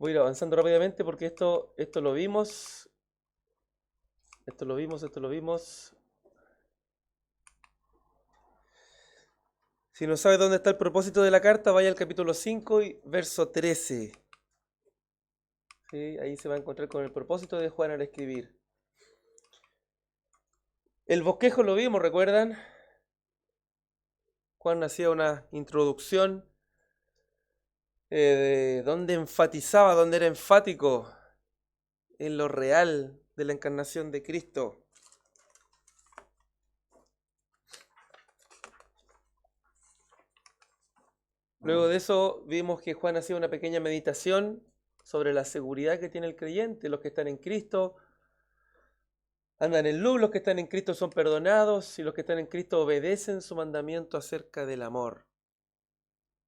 Voy a ir avanzando rápidamente porque esto lo vimos. Esto lo vimos. Si no sabes dónde está el propósito de la carta, vaya al capítulo 5 y verso 13. ¿Sí? Ahí se va a encontrar con el propósito de Juan al escribir. El bosquejo lo vimos, ¿recuerdan? Juan hacía una introducción donde enfatizaba, donde era enfático en lo real de la encarnación de Cristo. Luego de eso vimos que Juan hacía una pequeña meditación sobre la seguridad que tiene el creyente, los que están en Cristo andan en luz, los que están en Cristo son perdonados y los que están en Cristo obedecen su mandamiento acerca del amor.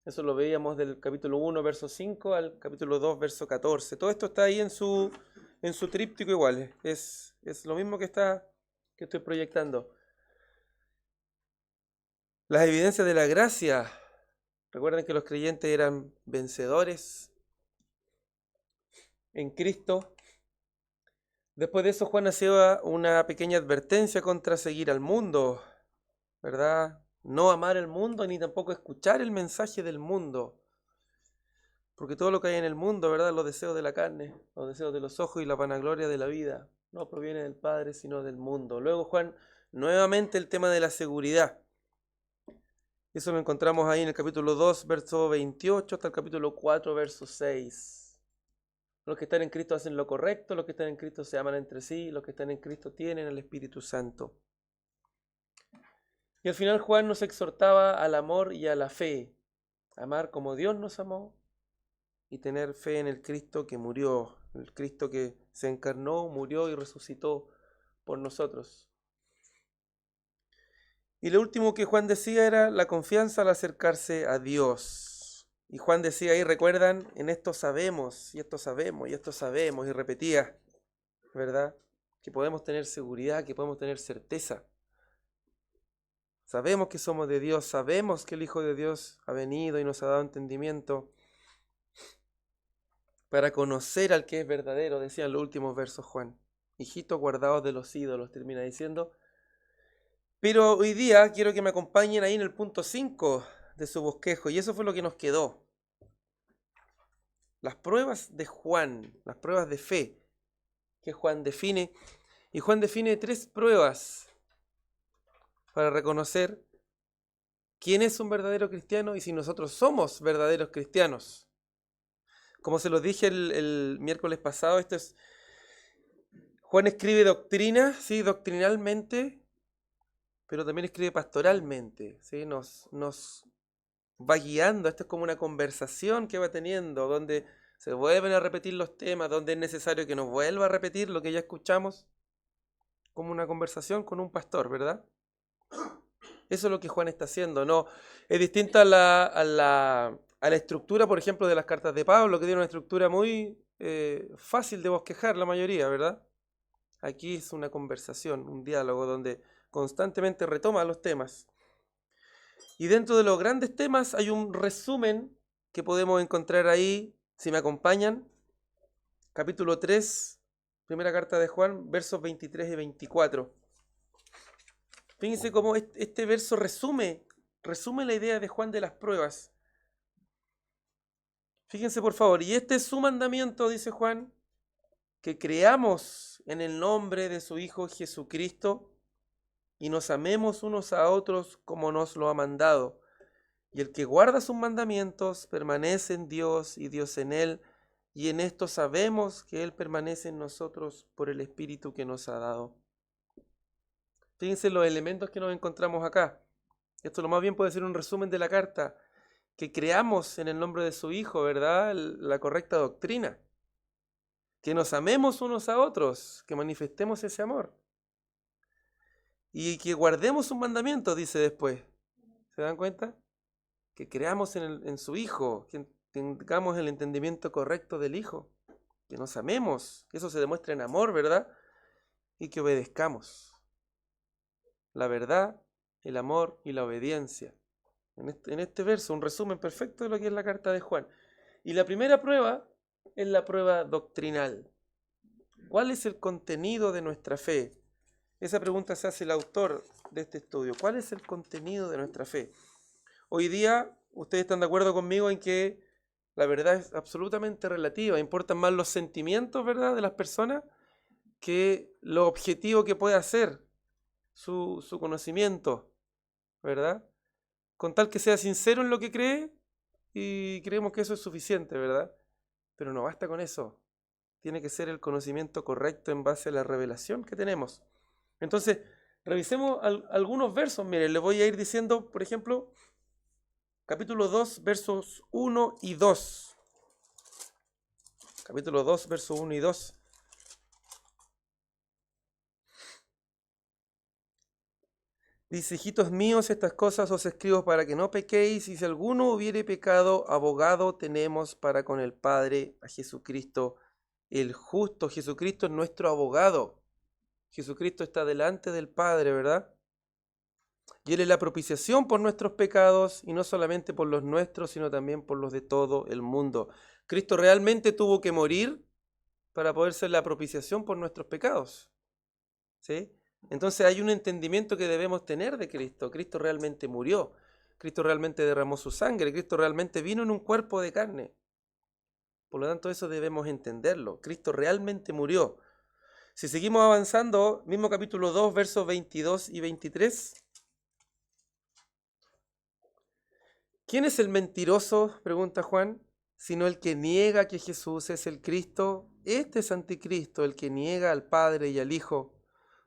Eso lo veíamos del capítulo 1, verso 5 al capítulo 2, verso 14. Todo esto está ahí en su tríptico igual. Es lo mismo que estoy proyectando. Las evidencias de la gracia. Recuerden que los creyentes eran vencedores en Cristo. Después de eso, Juan hacía una pequeña advertencia contra seguir al mundo, ¿verdad? No amar el mundo ni tampoco escuchar el mensaje del mundo. Porque todo lo que hay en el mundo, ¿verdad? Los deseos de la carne, los deseos de los ojos y la vanagloria de la vida, no proviene del Padre, sino del mundo. Luego Juan, nuevamente el tema de la seguridad. Eso lo encontramos ahí en el capítulo 2, verso 28, hasta el capítulo 4, verso 6. Los que están en Cristo hacen lo correcto, los que están en Cristo se aman entre sí, los que están en Cristo tienen el Espíritu Santo. Y al final Juan nos exhortaba al amor y a la fe. Amar como Dios nos amó y tener fe en el Cristo que murió, el Cristo que se encarnó, murió y resucitó por nosotros. Y lo último que Juan decía era la confianza al acercarse a Dios. Y Juan decía ahí, recuerdan, en esto sabemos, y esto sabemos, y esto sabemos, y repetía, ¿verdad? Que podemos tener seguridad, que podemos tener certeza. Sabemos que somos de Dios, sabemos que el Hijo de Dios ha venido y nos ha dado entendimiento para conocer al que es verdadero, decían los últimos versos Juan. Hijitos guardados de los ídolos, termina diciendo. Pero hoy día quiero que me acompañen ahí en el punto 5 de su bosquejo, y eso fue lo que nos quedó. Las pruebas de Juan, las pruebas de fe que Juan define. Y Juan define 3 pruebas para reconocer quién es un verdadero cristiano y si nosotros somos verdaderos cristianos. Como se los dije el miércoles pasado, Juan escribe doctrina, sí, doctrinalmente, pero también escribe pastoralmente, ¿sí? Nos va guiando. Esto es como una conversación que va teniendo, donde se vuelven a repetir los temas, donde es necesario que nos vuelva a repetir lo que ya escuchamos, como una conversación con un pastor, ¿verdad? Eso es lo que Juan está haciendo, ¿no? Es distinta a la estructura, por ejemplo, de las cartas de Pablo, que tiene una estructura muy fácil de bosquejar la mayoría, ¿verdad? Aquí es una conversación, un diálogo donde constantemente retoma los temas. Y dentro de los grandes temas hay un resumen que podemos encontrar ahí, si me acompañan, capítulo 3, primera carta de Juan, versos 23 y 24. Fíjense cómo este verso resume la idea de Juan de las pruebas. Fíjense por favor, y este es su mandamiento, dice Juan, que creamos en el nombre de su Hijo Jesucristo y nos amemos unos a otros como nos lo ha mandado. Y el que guarda sus mandamientos permanece en Dios y Dios en él, y en esto sabemos que Él permanece en nosotros por el Espíritu que nos ha dado. Fíjense los elementos que nos encontramos acá. Esto lo más bien puede ser un resumen de la carta. Que creamos en el nombre de su Hijo, ¿verdad? La correcta doctrina. Que nos amemos unos a otros, que manifestemos ese amor. Y que guardemos sus mandamientos, dice después. ¿Se dan cuenta? Que creamos en su Hijo, que tengamos el entendimiento correcto del Hijo, que nos amemos, que eso se demuestra en amor, ¿verdad? Y que obedezcamos. La verdad, el amor y la obediencia. En este verso, un resumen perfecto de lo que es la carta de Juan. Y la primera prueba es la prueba doctrinal? ¿Cuál es el contenido de nuestra fe? Esa pregunta se hace el autor de este estudio. ¿Cuál es el contenido de nuestra fe? Hoy día, ustedes están de acuerdo conmigo en que la verdad es absolutamente relativa. Importan más los sentimientos, ¿verdad?, de las personas que lo objetivo que puede hacer su conocimiento, ¿verdad? Con tal que sea sincero en lo que cree, y creemos que eso es suficiente, ¿verdad? Pero no basta con eso. Tiene que ser el conocimiento correcto en base a la revelación que tenemos. Entonces, revisemos algunos versos. Miren, les voy a ir diciendo, por ejemplo, capítulo 2, versos 1 y 2. Capítulo 2, versos 1 y 2. Dice: hijitos míos, estas cosas os escribo para que no pequéis, y si alguno hubiere pecado, abogado tenemos para con el Padre, a Jesucristo el justo. Jesucristo es nuestro abogado. Jesucristo está delante del Padre, ¿verdad? Y Él es la propiciación por nuestros pecados, y no solamente por los nuestros, sino también por los de todo el mundo. Cristo realmente tuvo que morir para poder ser la propiciación por nuestros pecados, ¿sí? Entonces hay un entendimiento que debemos tener de Cristo. Cristo realmente murió. Cristo realmente derramó su sangre. Cristo realmente vino en un cuerpo de carne. Por lo tanto, eso debemos entenderlo. Cristo realmente murió. Si seguimos avanzando, mismo capítulo 2, versos 22 y 23. ¿Quién es el mentiroso?, pregunta Juan, sino el que niega que Jesús es el Cristo. Este es anticristo, el que niega al Padre y al Hijo.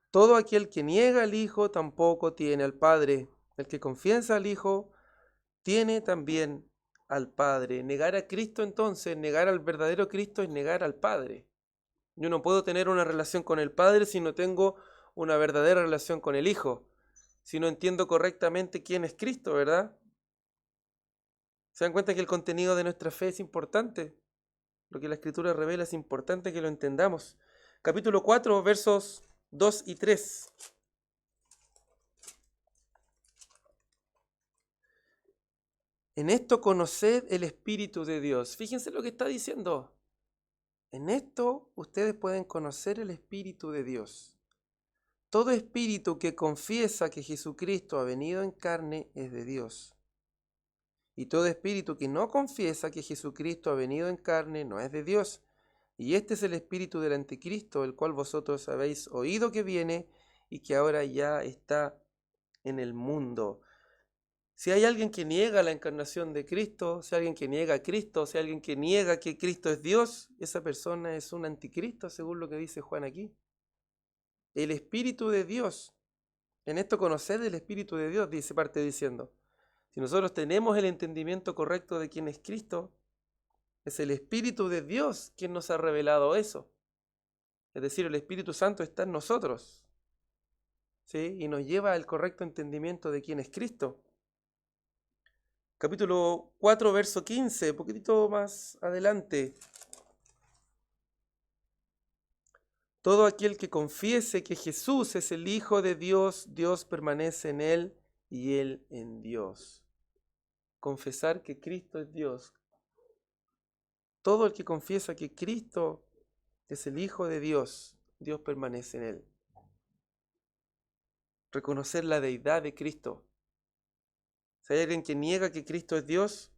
Todo aquel que niega al Hijo tampoco tiene al Padre. El que confiesa al Hijo tiene también al Padre. Negar a Cristo, entonces, negar al verdadero Cristo, es negar al Padre. Yo no puedo tener una relación con el Padre si no tengo una verdadera relación con el Hijo, si no entiendo correctamente quién es Cristo, ¿verdad? ¿Se dan cuenta que el contenido de nuestra fe es importante? Lo que la Escritura revela es importante que lo entendamos. Capítulo 4, versos 2 y 3. En esto conoced el Espíritu de Dios. Fíjense lo que está diciendo. En esto ustedes pueden conocer el Espíritu de Dios. Todo espíritu que confiesa que Jesucristo ha venido en carne es de Dios. Y todo espíritu que no confiesa que Jesucristo ha venido en carne no es de Dios. Y este es el espíritu del anticristo, el cual vosotros habéis oído que viene y que ahora ya está en el mundo. Si hay alguien que niega la encarnación de Cristo, si hay alguien que niega a Cristo, si hay alguien que niega que Cristo es Dios, esa persona es un anticristo, según lo que dice Juan aquí. El Espíritu de Dios. En esto conoced el Espíritu de Dios, dice, parte diciendo. Si nosotros tenemos el entendimiento correcto de quién es Cristo, es el Espíritu de Dios quien nos ha revelado eso. Es decir, el Espíritu Santo está en nosotros, ¿sí? Y nos lleva al correcto entendimiento de quién es Cristo. Capítulo 4, verso 15, un poquitito más adelante. Todo aquel que confiese que Jesús es el Hijo de Dios, Dios permanece en él y él en Dios. Confesar que Cristo es Dios. Todo el que confiesa que Cristo es el Hijo de Dios, Dios permanece en él. Reconocer la deidad de Cristo. Si hay alguien que niega que Cristo es Dios,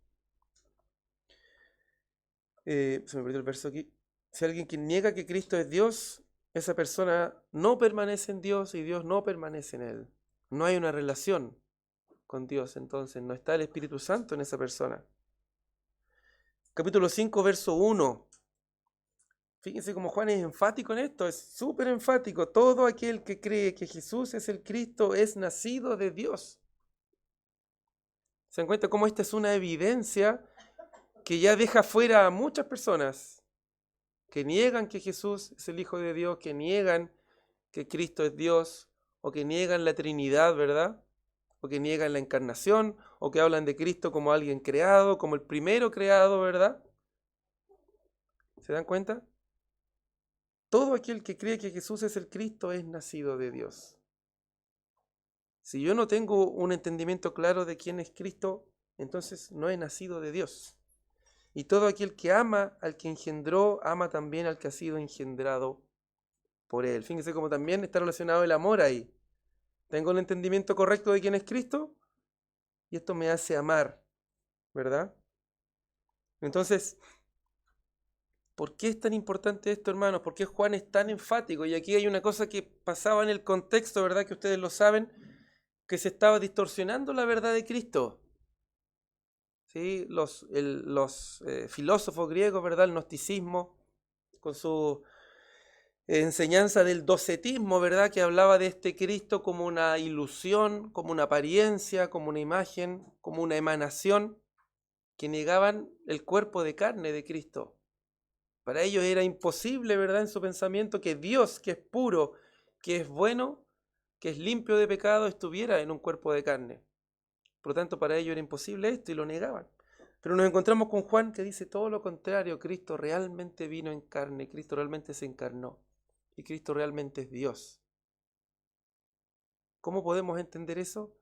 se me perdió el verso aquí. Si hay alguien que niega que Cristo es Dios, esa persona no permanece en Dios y Dios no permanece en él. No hay una relación con Dios, entonces no está el Espíritu Santo en esa persona. Capítulo 5, verso 1. Fíjense cómo Juan es enfático en esto, es súper enfático. Todo aquel que cree que Jesús es el Cristo es nacido de Dios. ¿Se dan cuenta cómo esta es una evidencia que ya deja fuera a muchas personas que niegan que Jesús es el Hijo de Dios, que niegan que Cristo es Dios, o que niegan la Trinidad, ¿verdad? O que niegan la encarnación, o que hablan de Cristo como alguien creado, como el primero creado, ¿verdad? ¿Se dan cuenta? Todo aquel que cree que Jesús es el Cristo es nacido de Dios. Si yo no tengo un entendimiento claro de quién es Cristo, entonces no he nacido de Dios. Y todo aquel que ama al que engendró, ama también al que ha sido engendrado por él. Fíjense cómo también está relacionado el amor ahí. Tengo el entendimiento correcto de quién es Cristo y esto me hace amar, ¿verdad? Entonces, ¿por qué es tan importante esto, hermanos? ¿Por qué Juan es tan enfático? Y aquí hay una cosa que pasaba en el contexto, ¿verdad? Que ustedes lo saben, que se estaba distorsionando la verdad de Cristo. ¿Sí? Los filósofos griegos, ¿verdad? El gnosticismo, con su enseñanza del docetismo, ¿verdad? Que hablaba de este Cristo como una ilusión, como una apariencia, como una imagen, como una emanación, que negaban el cuerpo de carne de Cristo. Para ellos era imposible, ¿verdad? En su pensamiento que Dios, que es puro, que es bueno, que es limpio de pecado, estuviera en un cuerpo de carne. Por lo tanto, para ellos era imposible esto y lo negaban. Pero nos encontramos con Juan que dice todo lo contrario. Cristo realmente vino en carne, Cristo realmente se encarnó y Cristo realmente es Dios. ¿Cómo podemos entender eso?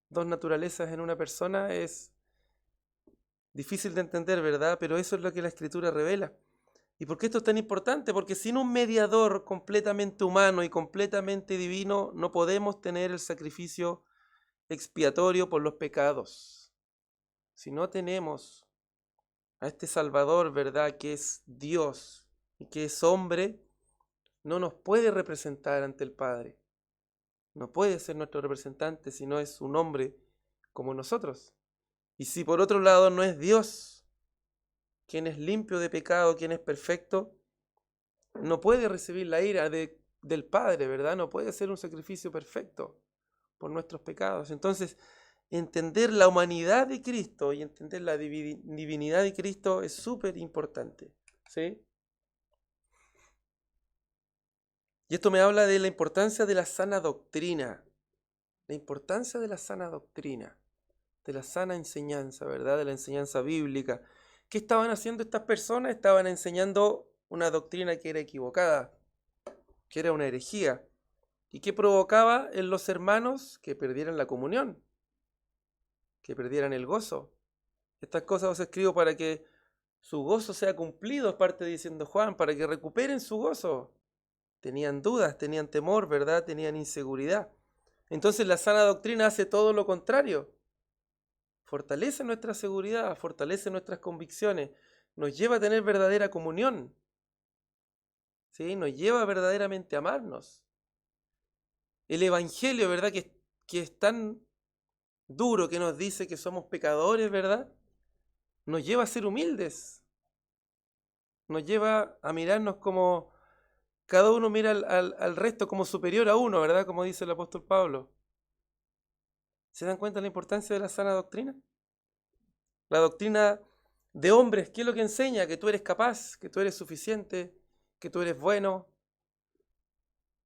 Dos naturalezas en una persona es difícil de entender, ¿verdad? Pero eso es lo que la Escritura revela. ¿Y por qué esto es tan importante? Porque sin un mediador completamente humano y completamente divino no podemos tener el sacrificio expiatorio por los pecados. Si no tenemos a este Salvador, ¿verdad? Que es Dios y que es hombre, no nos puede representar ante el Padre. No puede ser nuestro representante si no es un hombre como nosotros. Y si por otro lado no es Dios, quien es limpio de pecado, quien es perfecto, no puede recibir la ira del Padre, ¿verdad? No puede ser un sacrificio perfecto por nuestros pecados. Entonces, entender la humanidad de Cristo y entender la divinidad de Cristo es súper importante, ¿sí? Y esto me habla de la importancia de la sana doctrina, la importancia de la sana doctrina, de la sana enseñanza, ¿verdad? De la enseñanza bíblica. ¿Qué estaban haciendo estas personas? Estaban enseñando una doctrina que era equivocada, que era una herejía. ¿Y qué provocaba en los hermanos? Que perdieran la comunión, que perdieran el gozo. Estas cosas os escribo para que su gozo sea cumplido, es parte diciendo Juan, para que recuperen su gozo. Tenían dudas, tenían temor, ¿verdad? Tenían inseguridad. Entonces la sana doctrina hace todo lo contrario. Fortalece nuestra seguridad, fortalece nuestras convicciones, nos lleva a tener verdadera comunión, ¿sí? Nos lleva verdaderamente a amarnos. El Evangelio, ¿verdad? Que es tan duro, que nos dice que somos pecadores, ¿verdad? Nos lleva a ser humildes, nos lleva a mirarnos como cada uno mira al resto como superior a uno, ¿verdad? Como dice el apóstol Pablo. ¿Se dan cuenta de la importancia de la sana doctrina? La doctrina de hombres, ¿qué es lo que enseña? Que tú eres capaz, que tú eres suficiente, que tú eres bueno,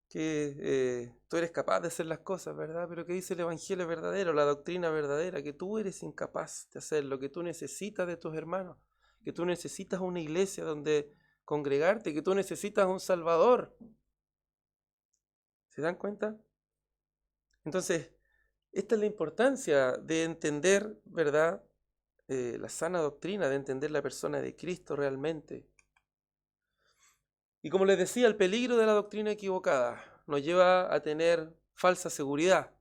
que tú eres capaz de hacer las cosas, ¿verdad? Pero ¿qué dice el Evangelio verdadero, la doctrina verdadera? Que tú eres incapaz de hacerlo, que tú necesitas de tus hermanos, que tú necesitas una iglesia donde congregarte, que tú necesitas un Salvador. ¿Se dan cuenta? Entonces, esta es la importancia de entender, ¿verdad? La sana doctrina, de entender la persona de Cristo realmente. Y como les decía, el peligro de la doctrina equivocada nos lleva a tener falsa seguridad,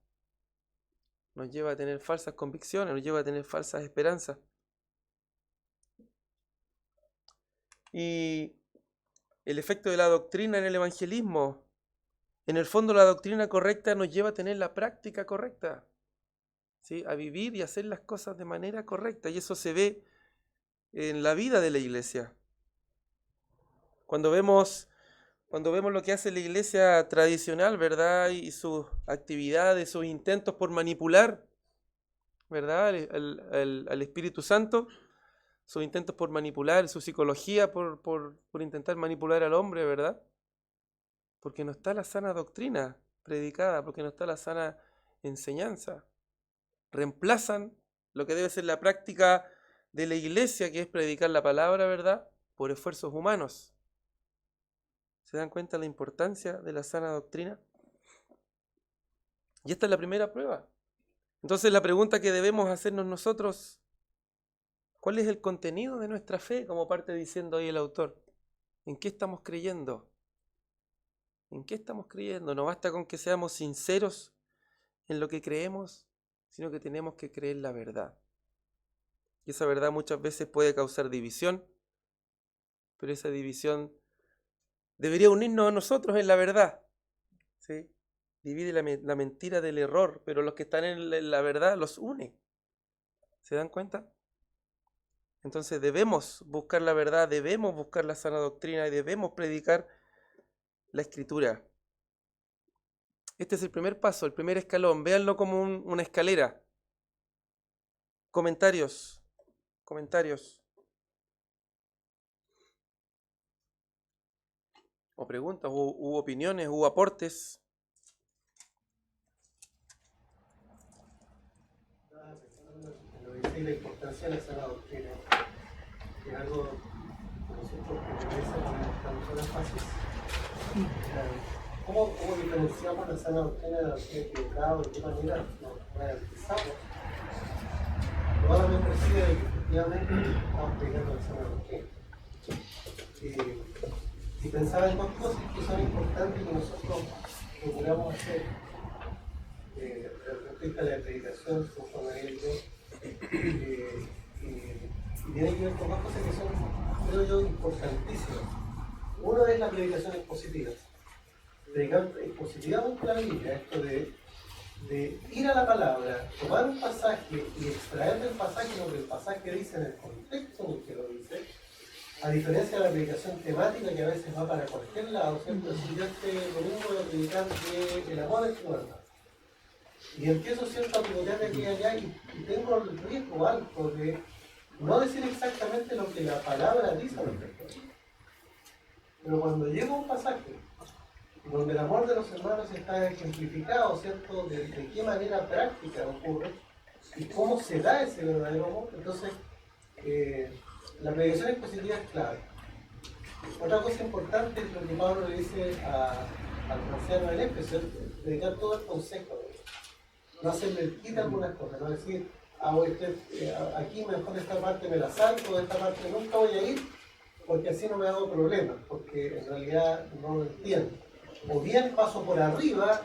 nos lleva a tener falsas convicciones, nos lleva a tener falsas esperanzas. Y el efecto de la doctrina en el evangelismo, en el fondo la doctrina correcta nos lleva a tener la práctica correcta, ¿sí? A vivir y hacer las cosas de manera correcta. Y eso se ve en la vida de la iglesia. Cuando vemos lo que hace la iglesia tradicional, ¿verdad? Y sus actividades, sus intentos por manipular, ¿verdad? Al Espíritu Santo, sus intentos por manipular, su psicología por intentar manipular al hombre, ¿verdad? Porque no está la sana doctrina predicada, porque no está la sana enseñanza. Reemplazan lo que debe ser la práctica de la iglesia, que es predicar la palabra, ¿verdad? Por esfuerzos humanos. ¿Se dan cuenta de la importancia de la sana doctrina? Y esta es la primera prueba. Entonces la pregunta que debemos hacernos nosotros, ¿Cuál es el contenido de nuestra fe? Como parte diciendo ahí el autor. ¿En qué estamos creyendo? ¿En qué estamos creyendo? No basta con que seamos sinceros en lo que creemos, sino que tenemos que creer la verdad. Y esa verdad muchas veces puede causar división, pero esa división debería unirnos a nosotros en la verdad. ¿Sí? Divide la mentira del error, pero los que están en la verdad los une. ¿Se dan cuenta? Entonces debemos buscar la verdad, debemos buscar la sana doctrina y debemos predicar la escritura. Este es el primer paso, el primer escalón. Véanlo como una escalera. Comentarios. O preguntas, u opiniones, u aportes. Lo dice la importancia de la sana doctrina, que es algo que nosotros como iglesia ponemos tanto énfasis. ¿Cómo diferenciamos la sana doctrina de la doctrina equivocada? ¿De qué manera nos garantizamos? Toda la membresía de que efectivamente estamos predicando la sana doctrina. Y pensaba en dos cosas que son importantes y que nosotros procuramos hacer respecto a la predicación conforme a ello. Y tiene que ver con dos cosas que son, creo yo, importantísimas. Uno es la predicación expositiva. Predicar expositivamente la Biblia, esto de ir a la palabra, tomar un pasaje y extraer del pasaje lo que el pasaje dice en el contexto en el que lo dice, a diferencia de la predicación temática que a veces va para cualquier lado, ¿cierto? Si yo este domingo voy a predicar que el amor es tu hermano. Y empiezo, ¿cierto?, a pivotear de aquí y allá y tengo el riesgo alto de no decir exactamente lo que la palabra dice al respecto. Pero cuando llega un pasaje donde el amor de los hermanos está ejemplificado, ¿cierto?, de qué manera práctica ocurre y cómo se da ese verdadero amor, entonces la predicación expositiva es clave. Otra cosa importante es lo que Pablo le dice al anciano del Éfeso, predicar todo el consejo. No hacerle quita algunas cosas, no decir, aquí mejor esta parte me la salto, de esta parte nunca voy a ir, porque así no me hago problemas, porque en realidad no lo entiendo. O bien paso por arriba,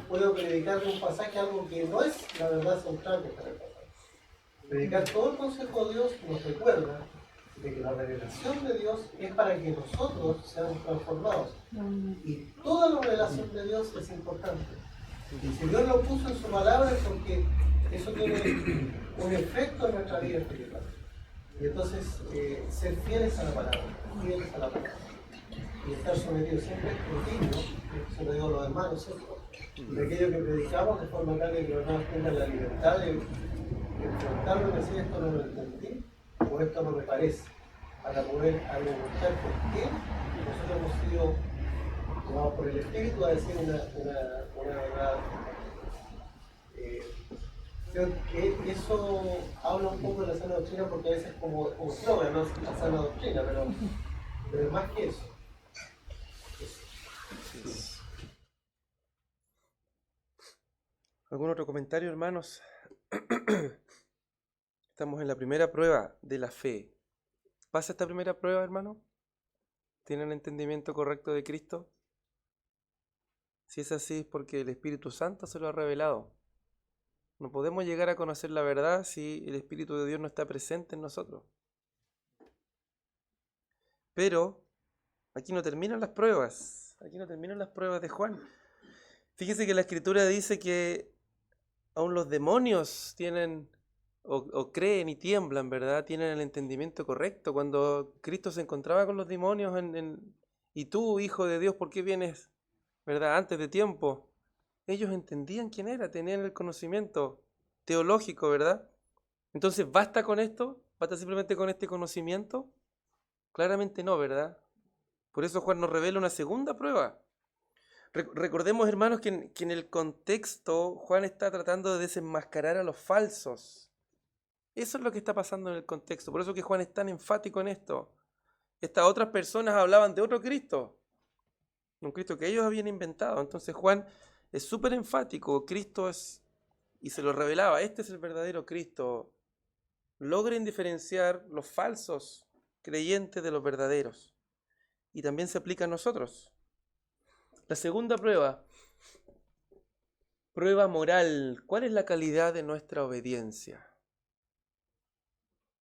puedo predicar de un pasaje algo que no es la verdad central que está en el pasaje. Predicar todo el consejo de Dios nos recuerda de que la revelación de Dios es para que nosotros seamos transformados. Y toda la revelación de Dios es importante. Y si Dios lo puso en su palabra es porque eso tiene un efecto en nuestra vida espiritual. Y entonces ser fieles a la palabra, y estar sometidos siempre a escrutinio, eso lo digo a los hermanos, ¿cierto? De aquello que predicamos, de forma tal que los hermanos tengan la libertad de enfrentarlo y decir esto no lo entendí o esto no me parece, para poder argumentar por qué nosotros hemos sido llamados por el Espíritu a decir una verdad. Creo que eso habla un poco de la sana doctrina porque a veces es como un slogan, ¿no? La sana doctrina, pero es más que eso. ¿Algún otro comentario, hermanos? Estamos en la primera prueba de la fe. ¿Pasa esta primera prueba, hermano? ¿Tienen entendimiento correcto de Cristo? Si es así es porque el Espíritu Santo se lo ha revelado. No podemos llegar a conocer la verdad si el Espíritu de Dios no está presente en nosotros. Pero aquí no terminan las pruebas. Aquí no terminan las pruebas de Juan. Fíjese que la Escritura dice que aún los demonios tienen o creen y tiemblan, ¿verdad? Tienen el entendimiento correcto. Cuando Cristo se encontraba con los demonios y tú, hijo de Dios, ¿por qué vienes, verdad, antes de tiempo? Ellos entendían quién era, tenían el conocimiento teológico, ¿verdad? Entonces, ¿basta con esto? ¿Basta simplemente con este conocimiento? Claramente no, ¿verdad? Por eso Juan nos revela una segunda prueba. Recordemos, hermanos, que en el contexto Juan está tratando de desenmascarar a los falsos. Eso es lo que está pasando en el contexto. Por eso que Juan es tan enfático en esto. Estas otras personas hablaban de otro Cristo. Un Cristo que ellos habían inventado. Entonces Juan es súper enfático. Cristo es... Y se lo revelaba. Este es el verdadero Cristo. logren diferenciar los falsos creyentes de los verdaderos. Y también se aplica a nosotros. La segunda prueba moral. ¿Cuál es la calidad de nuestra obediencia?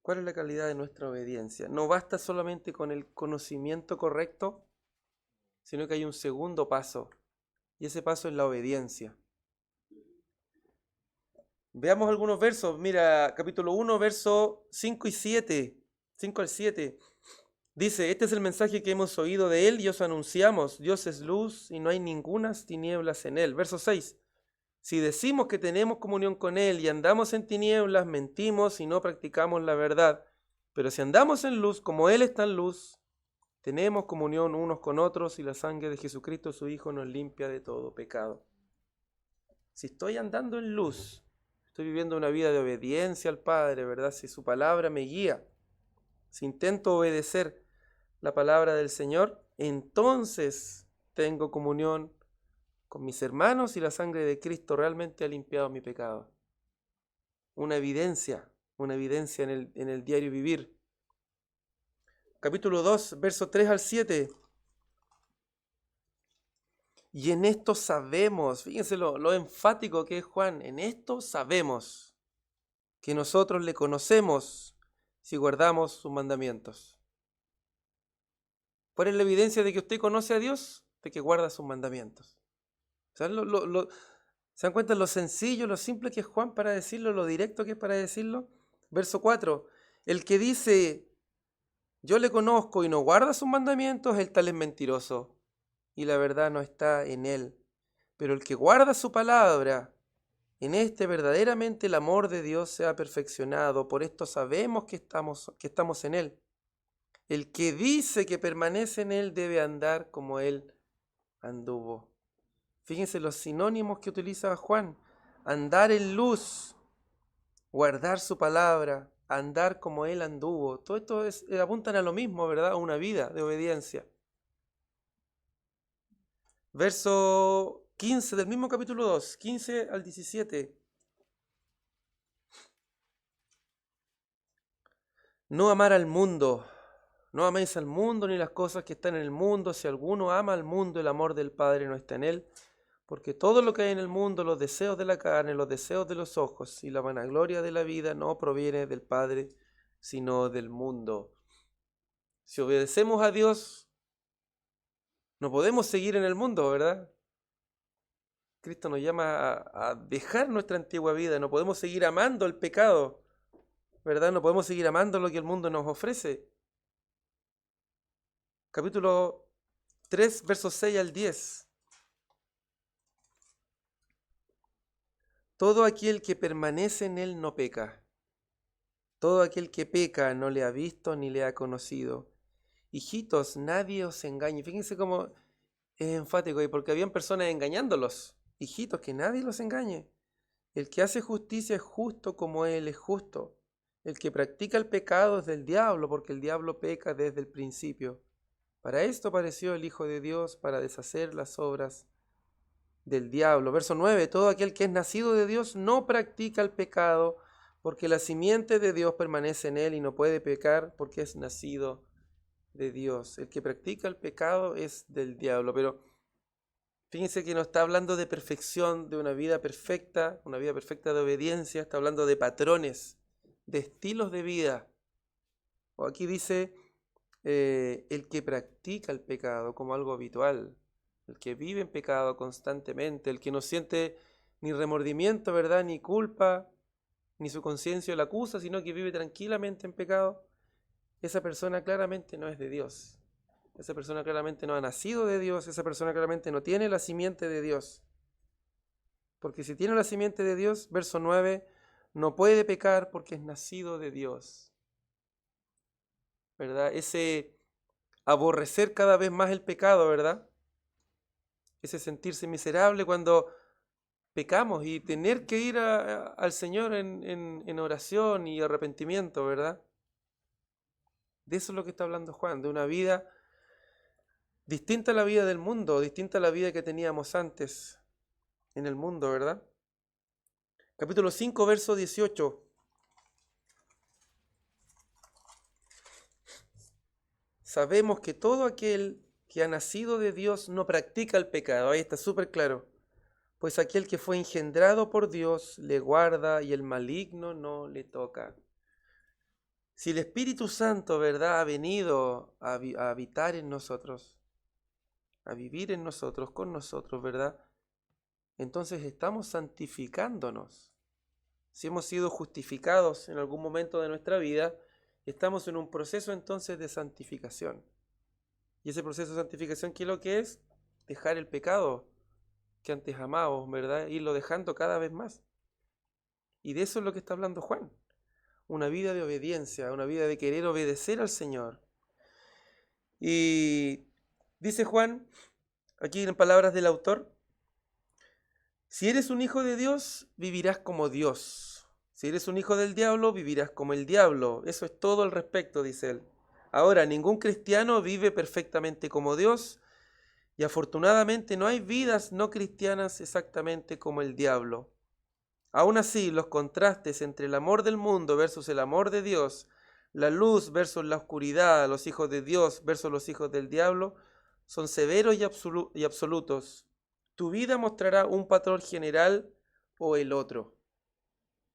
¿Cuál es la calidad de nuestra obediencia? No basta solamente con el conocimiento correcto, sino que hay un segundo paso, y ese paso es la obediencia. Veamos algunos versos. Mira, capítulo 1, versos 5 y 7. 5 al 7. Dice, este es el mensaje que hemos oído de él y os anunciamos. Dios es luz y no hay ningunas tinieblas en él. Verso 6. Si decimos que tenemos comunión con él y andamos en tinieblas, mentimos y no practicamos la verdad. Pero si andamos en luz, como él está en luz, tenemos comunión unos con otros y la sangre de Jesucristo, su Hijo, nos limpia de todo pecado. Si estoy andando en luz, estoy viviendo una vida de obediencia al Padre, ¿verdad? Si su palabra me guía, si intento obedecer la palabra del Señor, entonces tengo comunión con mis hermanos y la sangre de Cristo realmente ha limpiado mi pecado. Una evidencia en el diario vivir. Capítulo 2, verso 3 al 7. Y en esto sabemos, fíjense lo enfático que es Juan, en esto sabemos que nosotros le conocemos si guardamos sus mandamientos. ¿Cuál es la evidencia de que usted conoce a Dios? De que guarda sus mandamientos. ¿Saben ¿Se dan cuenta lo sencillo, lo simple que es Juan para decirlo, lo directo que es para decirlo? Verso 4. El que dice, yo le conozco y no guarda sus mandamientos, el tal es mentiroso, y la verdad no está en él. Pero el que guarda su palabra, en este verdaderamente el amor de Dios se ha perfeccionado. Por esto sabemos que estamos en él. El que dice que permanece en él debe andar como él anduvo. Fíjense los sinónimos que utiliza Juan. Andar en luz, guardar su palabra, andar como él anduvo. Todo esto apuntan a lo mismo, ¿verdad? A una vida de obediencia. Verso 15 del mismo capítulo 2, 15 al 17. No amar al mundo. No améis al mundo ni las cosas que están en el mundo. Si alguno ama al mundo, el amor del Padre no está en él. Porque todo lo que hay en el mundo, los deseos de la carne, los deseos de los ojos y la vanagloria de la vida, no proviene del Padre, sino del mundo. Si obedecemos a Dios, no podemos seguir en el mundo, ¿verdad? Cristo nos llama a dejar nuestra antigua vida. No podemos seguir amando el pecado, ¿verdad? No podemos seguir amando lo que el mundo nos ofrece. Capítulo 3, versos 6 al 10. Todo aquel que permanece en él no peca. Todo aquel que peca no le ha visto ni le ha conocido. Hijitos, nadie os engañe. Fíjense cómo es enfático ahí, porque habían personas engañándolos. Hijitos, que nadie los engañe. El que hace justicia es justo como él es justo. El que practica el pecado es del diablo, porque el diablo peca desde el principio. Para esto apareció el Hijo de Dios, para deshacer las obras del diablo. Verso 9. Todo aquel que es nacido de Dios no practica el pecado, porque la simiente de Dios permanece en él y no puede pecar porque es nacido de Dios. El que practica el pecado es del diablo. Pero fíjense que no está hablando de perfección, de una vida perfecta de obediencia. Está hablando de patrones, de estilos de vida. O aquí dice el que practica el pecado como algo habitual. El que vive en pecado constantemente. El que no siente ni remordimiento, ¿verdad? Ni culpa, ni su conciencia la acusa, sino que vive tranquilamente en pecado. Esa persona claramente no es de Dios. Esa persona claramente no ha nacido de Dios. Esa persona claramente no tiene la simiente de Dios. Porque si tiene la simiente de Dios, verso 9, no puede pecar porque es nacido de Dios. ¿Verdad? Ese aborrecer cada vez más el pecado, ¿verdad? Ese sentirse miserable cuando pecamos y tener que ir al Señor en oración y arrepentimiento, ¿verdad? De eso es lo que está hablando Juan, de una vida distinta a la vida del mundo, distinta a la vida que teníamos antes en el mundo, ¿verdad? Capítulo 5, verso 18. sabemos que todo aquel que ha nacido de Dios no practica el pecado. Ahí está súper claro. Pues aquel que fue engendrado por Dios le guarda y el maligno no le toca. Si el Espíritu Santo, ¿verdad?, ha venido a habitar en nosotros, a vivir en nosotros, con nosotros, ¿verdad?, entonces estamos santificándonos. Si hemos sido justificados en algún momento de nuestra vida, estamos en un proceso entonces de santificación. Y ese proceso de santificación, ¿qué es lo que es? Dejar el pecado que antes amábamos, ¿verdad? Irlo dejando cada vez más. Y de eso es lo que está hablando Juan. Una vida de obediencia, una vida de querer obedecer al Señor. Y dice Juan, aquí en palabras del autor, si eres un hijo de Dios, vivirás como Dios. Si eres un hijo del diablo, vivirás como el diablo. Eso es todo al respecto, dice él. Ahora, ningún cristiano vive perfectamente como Dios, y afortunadamente no hay vidas no cristianas exactamente como el diablo. Aún así, los contrastes entre el amor del mundo versus el amor de Dios, la luz versus la oscuridad, los hijos de Dios versus los hijos del diablo, son severos y absolutos. Tu vida mostrará un patrón general o el otro.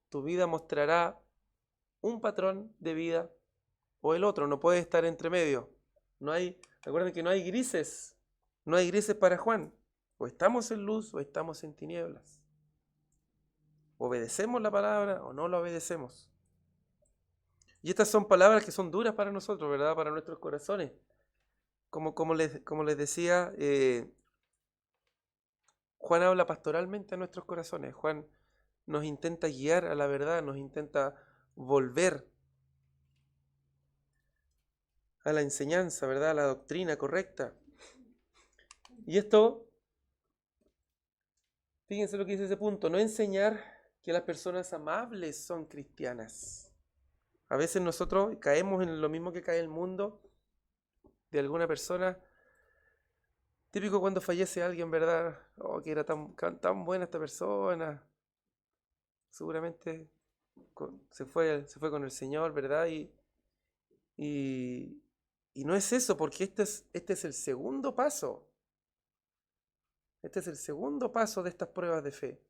Tu vida mostrará un patrón de vida o el otro. No puede estar entre medio. Recuerden que no hay grises. No hay grises para Juan. O estamos en luz o estamos en tinieblas. ¿Obedecemos la palabra o no la obedecemos? Y estas son palabras que son duras para nosotros, ¿verdad? Para nuestros corazones. Como les decía, Juan habla pastoralmente a nuestros corazones. Juan nos intenta guiar a la verdad, nos intenta volver a la enseñanza, ¿verdad? A la doctrina correcta. Y esto, fíjense lo que dice ese punto, no enseñar que las personas amables son cristianas. A veces nosotros caemos en lo mismo que cae el mundo de alguna persona. Típico cuando fallece alguien, ¿verdad? Oh, que era tan buena esta persona. Seguramente se fue con el Señor, ¿verdad? Y no es eso, porque este es el segundo paso. Este es el segundo paso de estas pruebas de fe.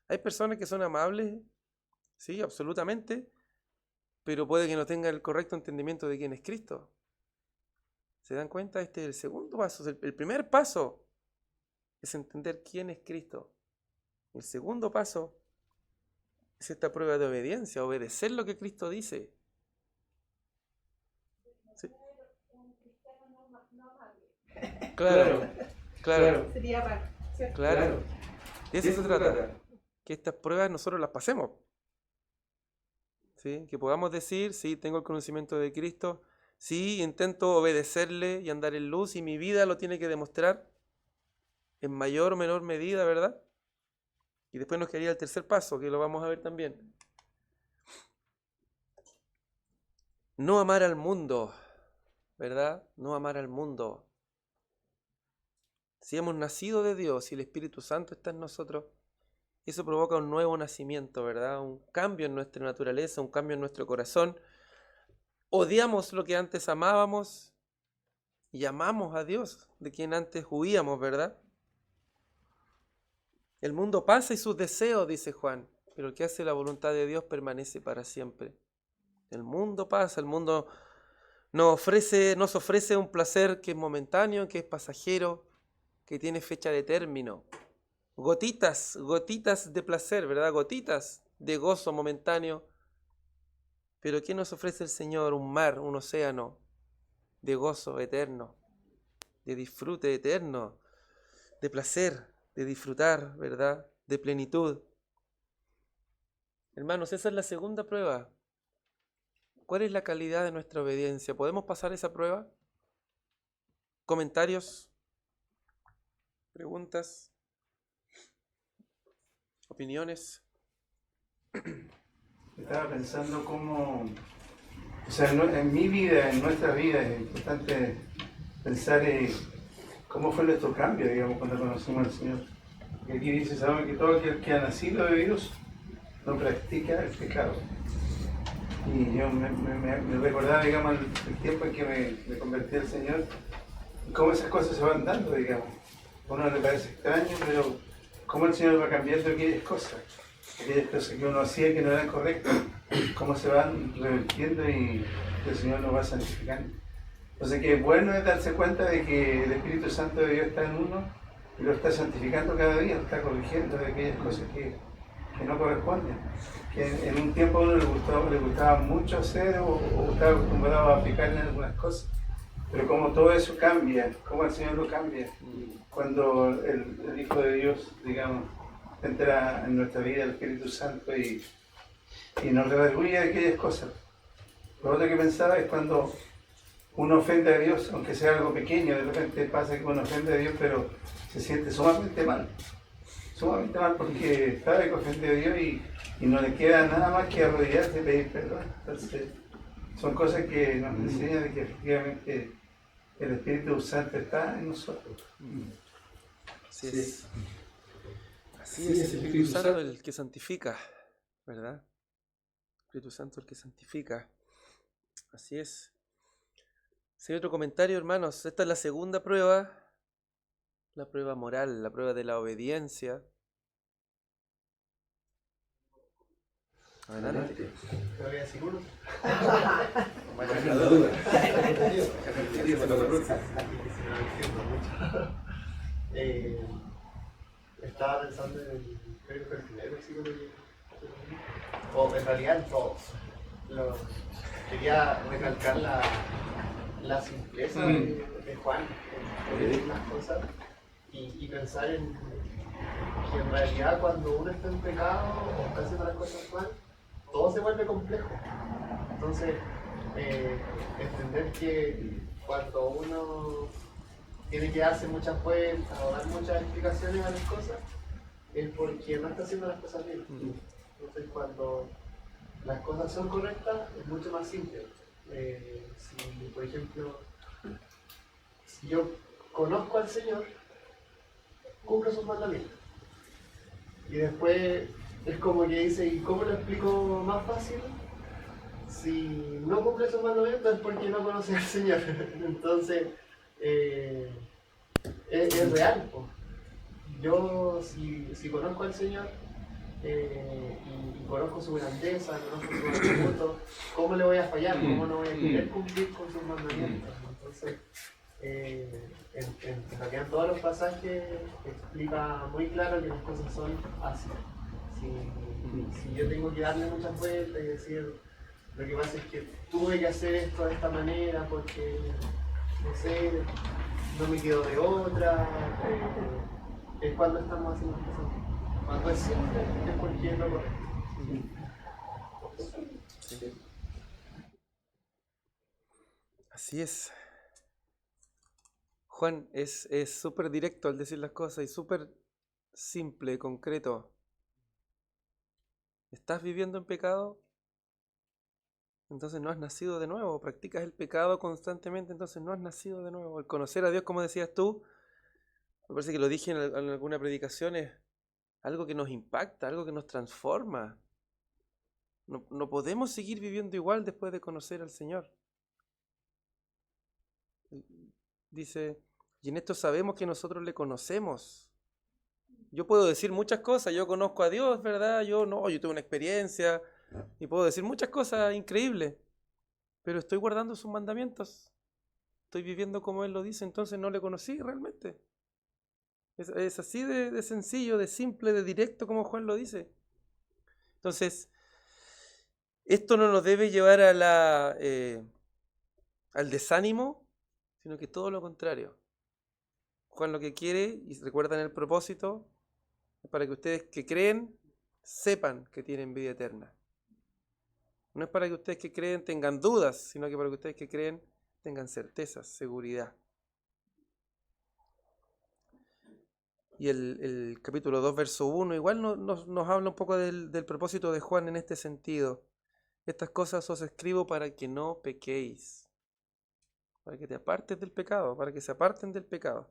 Hay personas que son amables, sí, absolutamente, pero puede que no tengan el correcto entendimiento de quién es Cristo. ¿Se dan cuenta? Este es el segundo paso. El primer paso es entender quién es Cristo. El segundo paso es esta prueba de obediencia, obedecer lo que Cristo dice. ¿Sí? Claro. Sería raro, ¿cierto? Claro. De eso se trata. Que estas pruebas nosotros las pasemos. ¿Sí? Que podamos decir, sí, tengo el conocimiento de Cristo, sí, intento obedecerle y andar en luz, y mi vida lo tiene que demostrar en mayor o menor medida, ¿verdad? Y después nos quedaría el tercer paso, que lo vamos a ver también. No amar al mundo, ¿verdad? No amar al mundo. Si hemos nacido de Dios y el Espíritu Santo está en nosotros, eso provoca un nuevo nacimiento, ¿verdad? Un cambio en nuestra naturaleza, un cambio en nuestro corazón. Odiamos lo que antes amábamos y amamos a Dios, de quien antes huíamos, ¿verdad? El mundo pasa y sus deseos, dice Juan, pero el que hace la voluntad de Dios permanece para siempre. El mundo pasa, el mundo nos ofrece un placer que es momentáneo, que es pasajero, que tiene fecha de término. Gotitas de placer, ¿verdad? Gotitas de gozo momentáneo. Pero ¿qué nos ofrece el Señor? Un mar, un océano de gozo eterno, de disfrute eterno, de placer, de disfrutar, ¿verdad? De plenitud. Hermanos, esa es la segunda prueba. ¿Cuál es la calidad de nuestra obediencia? ¿Podemos pasar esa prueba? ¿Comentarios? ¿Preguntas? ¿Opiniones? Estaba pensando cómo, o sea, en mi vida, en nuestra vida, es importante pensar cómo fue nuestro cambio, digamos, cuando conocimos al Señor. Y aquí dice, saben que todo aquel que ha nacido de Dios no practica el pecado. Y yo me recordaba, digamos, el tiempo en que me convertí al Señor y cómo esas cosas se van dando, digamos. A uno le parece extraño, pero cómo el Señor va cambiando aquellas cosas que uno hacía que no eran correctas, cómo se van revirtiendo y el Señor nos va santificando. Entonces, que bueno es darse cuenta de que el Espíritu Santo de Dios está en uno y lo está santificando cada día, lo está corrigiendo de aquellas cosas que no corresponden. Que en un tiempo a uno le gustaba mucho hacer o estaba acostumbrado a aplicar en algunas cosas. Pero como todo eso cambia, como el Señor lo cambia, cuando el Hijo de Dios, digamos, entra en nuestra vida el Espíritu Santo y nos redarguye de aquellas cosas. Lo otro que pensaba es cuando uno ofende a Dios, aunque sea algo pequeño, de repente pasa que uno ofende a Dios, pero se siente sumamente mal porque sabe que ofende a Dios y no le queda nada más que arrodillarse y pedir perdón. Entonces, son cosas que nos enseñan de que efectivamente el Espíritu Santo está en nosotros. Así es. Así es, el Espíritu Santo el que santifica, ¿verdad? El Espíritu Santo el que santifica. Así es. Si hay otro comentario, hermanos, esta es la segunda prueba, la prueba moral, la prueba de la obediencia. Adelante. ¿Me voy a decir uno? Estaba pensando en creo que el primer versículo o en realidad en todos. Quería recalcar la simpleza de Juan en decir las cosas y pensar en que en realidad cuando uno está en pecado o está haciendo las cosas mal, todo se vuelve complejo. Entonces, entender que cuando uno tiene que darse muchas vueltas o dar muchas explicaciones a las cosas, es porque no está haciendo las cosas bien. Entonces, cuando las cosas son correctas, es mucho más simple. Si, por ejemplo, si yo conozco al Señor, cumplo sus mandamientos. Y después es como que dice, ¿y cómo lo explico más fácil? Si no cumple sus mandamientos es porque no conoce al Señor. Entonces, es real. Po. Yo, si conozco al Señor y conozco su grandeza, conozco su atributo, ¿cómo le voy a fallar? ¿Cómo no voy a querer cumplir con sus mandamientos? Entonces, en realidad en todos los pasajes explica muy claro que las cosas son así. Si yo tengo que darle muchas vueltas y decir, lo que pasa es que tuve que hacer esto de esta manera porque, no sé, no me quedo de otra, es cuando estamos haciendo las cosas. Cuando es simple, es porque es lo correcto. Sí. Así es. Juan es súper directo al decir las cosas y súper simple, concreto. ¿Estás viviendo en pecado? Entonces no has nacido de nuevo. Practicas el pecado constantemente, entonces no has nacido de nuevo. El conocer a Dios, como decías tú, me parece que lo dije en alguna predicación, es algo que nos impacta, algo que nos transforma. No podemos seguir viviendo igual después de conocer al Señor. Dice, y en esto sabemos que nosotros le conocemos. Yo puedo decir muchas cosas, yo conozco a Dios, ¿verdad? Yo tuve una experiencia y puedo decir muchas cosas increíbles, pero estoy guardando sus mandamientos, estoy viviendo como Él lo dice, entonces no le conocí realmente. Es así de sencillo, de simple, de directo como Juan lo dice. Entonces, esto no nos debe llevar a al desánimo, sino que todo lo contrario. Juan lo que quiere, y recuerdan el propósito, es para que ustedes que creen, sepan que tienen vida eterna. No es para que ustedes que creen tengan dudas, sino que para que ustedes que creen tengan certezas, seguridad. Y el capítulo 2, verso 1, igual nos habla un poco del propósito de Juan en este sentido. Estas cosas os escribo para que no pequéis, para que te apartes del pecado, para que se aparten del pecado.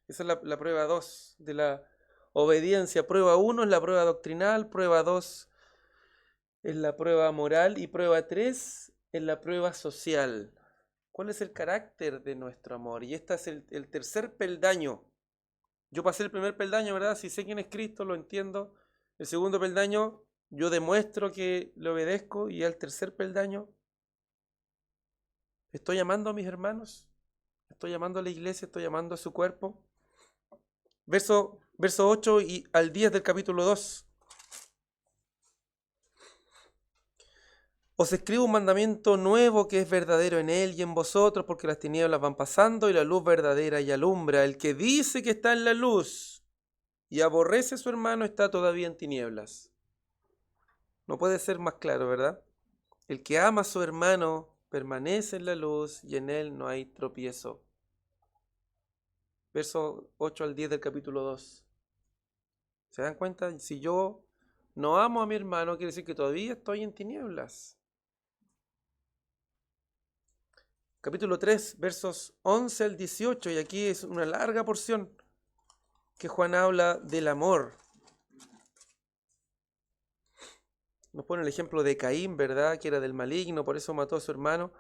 Esa es la prueba 2 de la obediencia. Prueba 1 es la prueba doctrinal, prueba 2 es la prueba moral y prueba 3 es la prueba social. ¿Cuál es el carácter de nuestro amor? Y este es el tercer peldaño. Yo pasé el primer peldaño, ¿verdad? Si sé quién es Cristo, lo entiendo. El segundo peldaño, yo demuestro que le obedezco. Y el tercer peldaño, ¿estoy amando a mis hermanos? ¿Estoy amando a la iglesia? ¿Estoy amando a su cuerpo? Verso 8 y al 10 del capítulo 2. Os escribo un mandamiento nuevo que es verdadero en él y en vosotros, porque las tinieblas van pasando y la luz verdadera y alumbra. El que dice que está en la luz y aborrece a su hermano está todavía en tinieblas. No puede ser más claro, ¿verdad? El que ama a su hermano permanece en la luz y en él no hay tropiezo. Verso 8 al 10 del capítulo 2. ¿Se dan cuenta? Si yo no amo a mi hermano, quiere decir que todavía estoy en tinieblas. Capítulo 3, versos 11 al 18, y aquí es una larga porción que Juan habla del amor. Nos pone el ejemplo de Caín, ¿verdad? Que era del maligno, por eso mató a su hermano.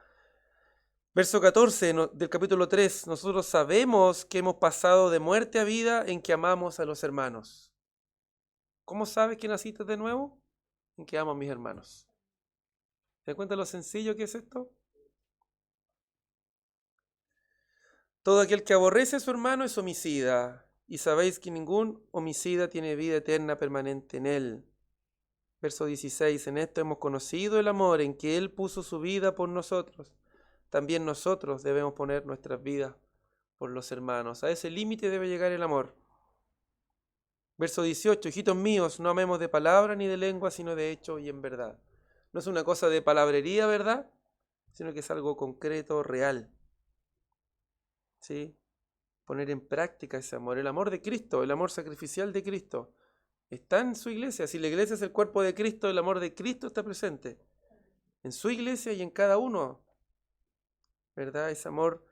Verso 14 del capítulo 3, nosotros sabemos que hemos pasado de muerte a vida en que amamos a los hermanos. ¿Cómo sabes que naciste de nuevo? En que amo a mis hermanos. ¿Te das cuenta lo sencillo que es esto? Todo aquel que aborrece a su hermano es homicida, y sabéis que ningún homicida tiene vida eterna permanente en él. Verso 16, en esto hemos conocido el amor en que Él puso su vida por nosotros. También nosotros debemos poner nuestras vidas por los hermanos. A ese límite debe llegar el amor. Verso 18, hijitos míos, no amemos de palabra ni de lengua, sino de hecho y en verdad. No es una cosa de palabrería, ¿verdad? Sino que es algo concreto, real. ¿Sí? Poner en práctica ese amor, el amor de Cristo, el amor sacrificial de Cristo. Está en su iglesia. Si la iglesia es el cuerpo de Cristo, el amor de Cristo está presente en su iglesia y en cada uno, ¿verdad? Ese amor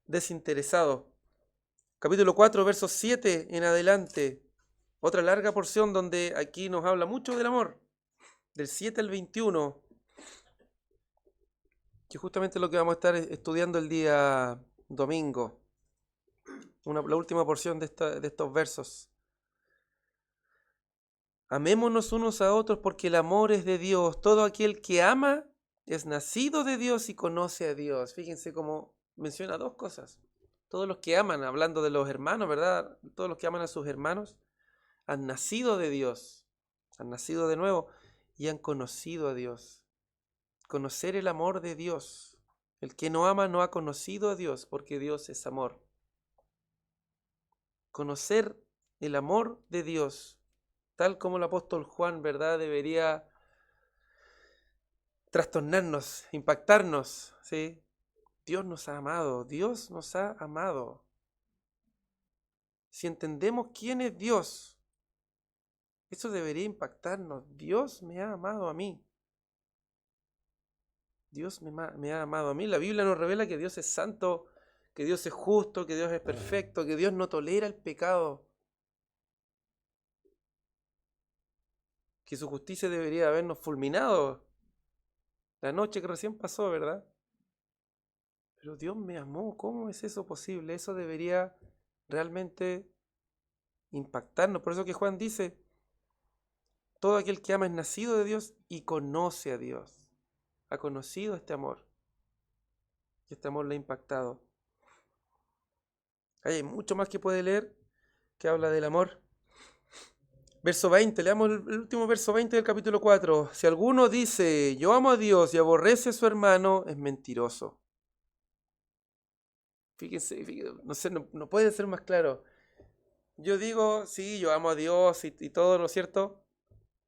desinteresado. Capítulo 4, versos 7 en adelante. Otra larga porción donde aquí nos habla mucho del amor. Del 7 al 21. Que justamente es lo que vamos a estar estudiando el día domingo. La última porción de estos versos. Amémonos unos a otros porque el amor es de Dios. Todo aquel que ama es nacido de Dios y conoce a Dios. Fíjense cómo menciona dos cosas. Todos los que aman, hablando de los hermanos, ¿verdad? Todos los que aman a sus hermanos han nacido de Dios, han nacido de nuevo y han conocido a Dios. Conocer el amor de Dios. El que no ama no ha conocido a Dios porque Dios es amor. Conocer el amor de Dios, tal como el apóstol Juan, ¿verdad? Debería trastornarnos, impactarnos, ¿sí? Dios nos ha amado, Dios nos ha amado. Si entendemos quién es Dios, eso debería impactarnos. Dios me ha amado a mí. Dios me ha amado a mí. La Biblia nos revela que Dios es santo, que Dios es justo, que Dios es perfecto, que Dios no tolera el pecado. Que su justicia debería habernos fulminado la noche que recién pasó, ¿verdad? Pero Dios me amó. ¿Cómo es eso posible? Eso debería realmente impactarnos. Por eso que Juan dice, todo aquel que ama es nacido de Dios y conoce a Dios. Ha conocido este amor. Y este amor le ha impactado. Hay mucho más que puede leer que habla del amor. Verso 20, leamos el último verso 20 del capítulo 4. Si alguno dice, yo amo a Dios y aborrece a su hermano, es mentiroso. Fíjense, no sé, no puede ser más claro. Yo digo, sí, yo amo a Dios y todo, ¿no es cierto?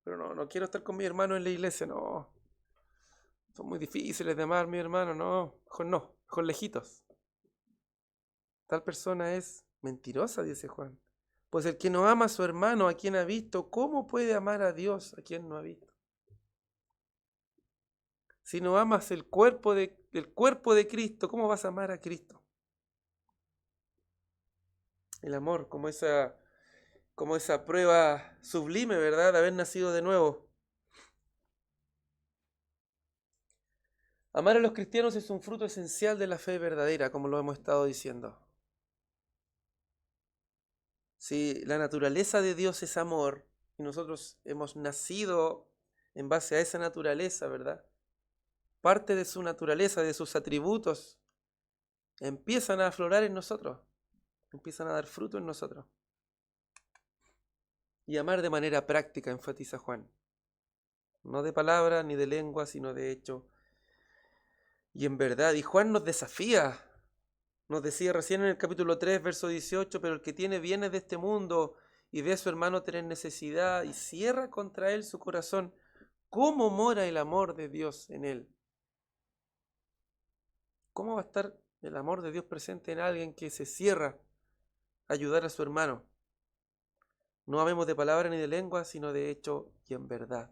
Pero no quiero estar con mi hermano en la iglesia, no. Son muy difíciles de amar, mi hermano, no, mejor lejitos. Tal persona es mentirosa, dice Juan. Pues el que no ama a su hermano, a quien ha visto, ¿cómo puede amar a Dios a quien no ha visto? Si no amas el cuerpo de Cristo, ¿cómo vas a amar a Cristo? El amor, como esa prueba sublime, ¿verdad? De haber nacido de nuevo. Amar a los cristianos es un fruto esencial de la fe verdadera, como lo hemos estado diciendo. Si la naturaleza de Dios es amor, y nosotros hemos nacido en base a esa naturaleza, ¿verdad? Parte de su naturaleza, de sus atributos, empiezan a aflorar en nosotros, empiezan a dar fruto en nosotros. Y amar de manera práctica, enfatiza Juan. No de palabra ni de lengua, sino de hecho y en verdad. Y Juan nos desafía. Nos decía recién en el capítulo 3, verso 18, pero el que tiene bienes de este mundo y ve a su hermano tener necesidad y cierra contra él su corazón, ¿cómo mora el amor de Dios en él? ¿Cómo va a estar el amor de Dios presente en alguien que se cierra a ayudar a su hermano? No amemos de palabra ni de lengua, sino de hecho y en verdad.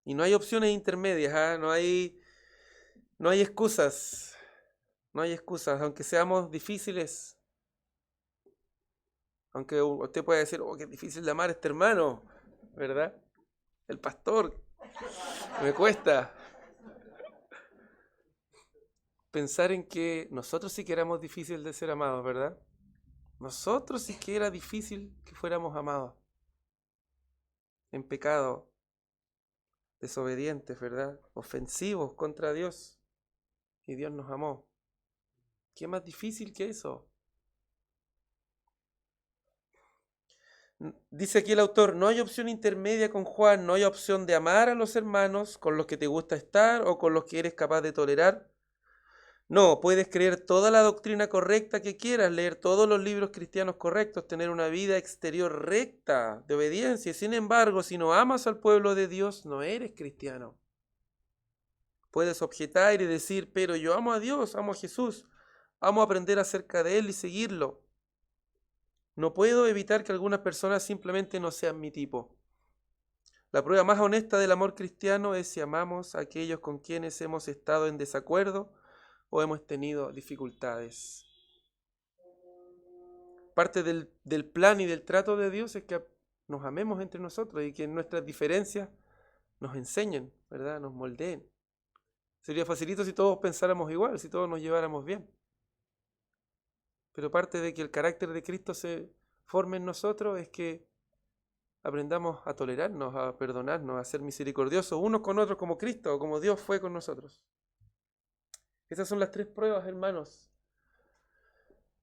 Y no hay opciones intermedias, ¿eh? No hay excusas. No hay excusas, aunque seamos difíciles. Aunque usted pueda decir, oh, qué difícil de amar a este hermano, ¿verdad? El pastor, me cuesta. Pensar en que nosotros sí que éramos difíciles de ser amados, ¿verdad? Nosotros sí que era difícil que fuéramos amados. En pecado, desobedientes, ¿verdad? Ofensivos contra Dios. Y Dios nos amó. ¿Qué más difícil que eso? Dice aquí el autor, no hay opción intermedia con Juan, no hay opción de amar a los hermanos con los que te gusta estar o con los que eres capaz de tolerar. No, puedes creer toda la doctrina correcta que quieras, leer todos los libros cristianos correctos, tener una vida exterior recta, de obediencia. Sin embargo, si no amas al pueblo de Dios, no eres cristiano. Puedes objetar y decir, pero yo amo a Dios, amo a Jesús, amo aprender acerca de Él y seguirlo. No puedo evitar que algunas personas simplemente no sean mi tipo. La prueba más honesta del amor cristiano es si amamos a aquellos con quienes hemos estado en desacuerdo o hemos tenido dificultades. Parte del plan y del trato de Dios es que nos amemos entre nosotros y que nuestras diferencias nos enseñen, ¿verdad? Nos moldeen. Sería facilito si todos pensáramos igual, si todos nos lleváramos bien. Pero parte de que el carácter de Cristo se forme en nosotros es que aprendamos a tolerarnos, a perdonarnos, a ser misericordiosos unos con otros como Cristo o como Dios fue con nosotros. Esas son las 3 pruebas, hermanos,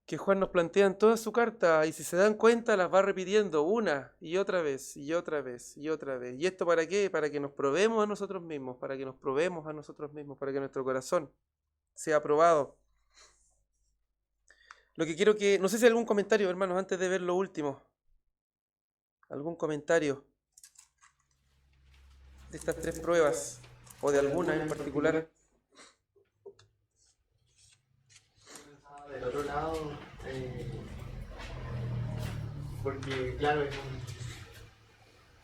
que Juan nos plantea en toda su carta, y si se dan cuenta las va repitiendo una y otra vez, y otra vez, y otra vez. ¿Y esto para qué? Para que nos probemos a nosotros mismos, para que nuestro corazón sea aprobado. Lo que quiero que... No sé si hay algún comentario, hermanos, antes de ver lo último. ¿Algún comentario de estas 3 pruebas? ¿O de alguna en particular? Del otro lado, porque claro, es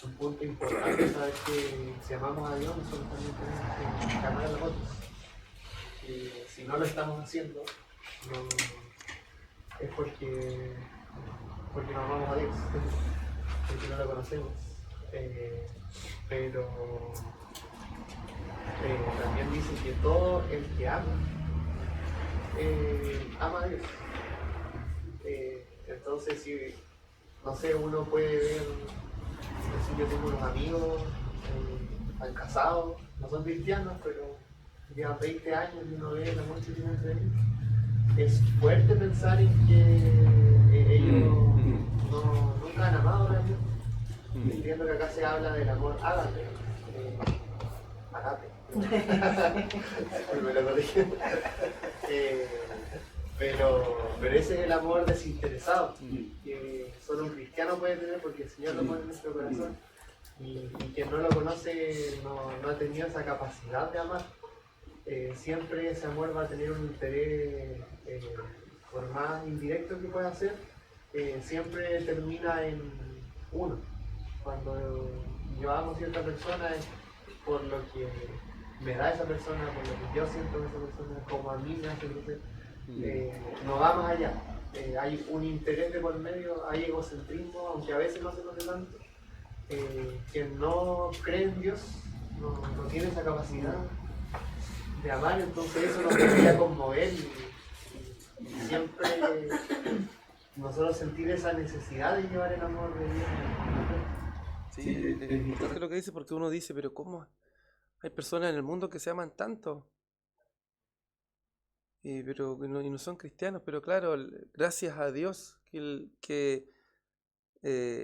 un punto importante saber que si amamos a Dios, nosotros también tenemos que amar a los otros. Y si no lo estamos haciendo, es porque no amamos a Dios, porque no lo conocemos. Pero también dice que todo el que ama a Dios. Entonces, si, no sé, uno puede ver, si yo tengo unos amigos, están casados, no son cristianos, pero llevan 20 años y uno ve el amor que tienen entre ellos. Es fuerte pensar en que ellos nunca han amado a Dios. Entiendo que acá se habla del amor ágape. Pero ese es el amor desinteresado que solo un cristiano puede tener, porque el Señor lo pone en nuestro corazón, y quien no lo conoce no ha tenido esa capacidad de amar. Siempre ese amor va a tener un interés, por más indirecto que pueda ser, siempre termina en uno. Cuando yo amo a cierta persona es por lo que me da esa persona, por lo que yo siento de esa persona, como a mí me hace crecer. No va más allá. Hay un interés de por medio, hay egocentrismo, aunque a veces no se note tanto. Quien no cree en Dios no tiene esa capacidad de amar, entonces eso nos debería conmover y siempre nosotros sentir esa necesidad de llevar el amor de Dios. Sí, es importante lo que dice porque uno dice, pero ¿cómo hay personas en el mundo que se aman tanto? Pero y no son cristianos, pero claro, gracias a Dios que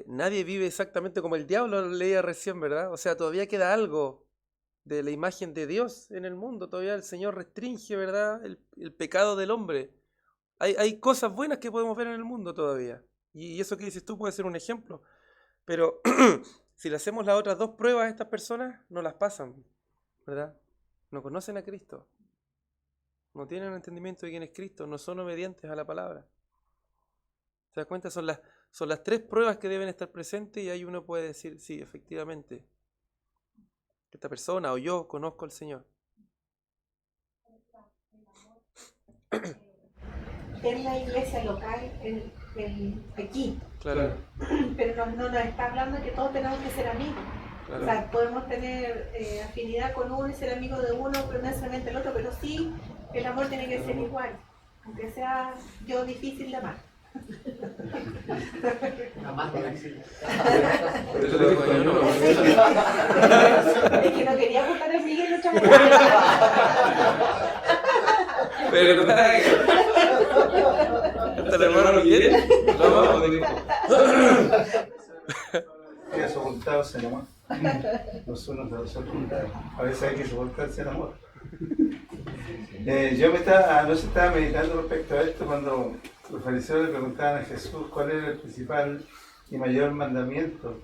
nadie vive exactamente como el diablo lo leía recién, ¿verdad? O sea, todavía queda algo de la imagen de Dios en el mundo, todavía el Señor restringe, ¿verdad? El pecado del hombre. Hay cosas buenas que podemos ver en el mundo todavía. Y eso que dices tú puede ser un ejemplo. Pero si le hacemos las otras dos pruebas a estas personas, no las pasan, ¿verdad? No conocen a Cristo. No tienen entendimiento de quién es Cristo. No son obedientes a la palabra. ¿Se das cuenta? Son las tres pruebas que deben estar presentes y ahí uno puede decir, sí, efectivamente, esta persona o yo conozco al Señor. En la iglesia local, aquí. Claro. Pero no nos está hablando de que todos tenemos que ser amigos. Claro. O sea, podemos tener afinidad con uno y ser amigo de uno, pero no necesariamente el otro, pero sí el amor tiene que ser igual, aunque sea yo difícil de amar. La más difícil. Es que no quería gustar a Miguel los chavos. ¿Verdad? ¿Hasta el hermano Miguel? Lo amamos, dijo. Que soportados en amor. Los unos de los otros. A veces hay que soportarse en amor. Yo anoche estaba meditando respecto a esto cuando los fariseos le preguntaban a Jesús cuál era el principal y mayor mandamiento.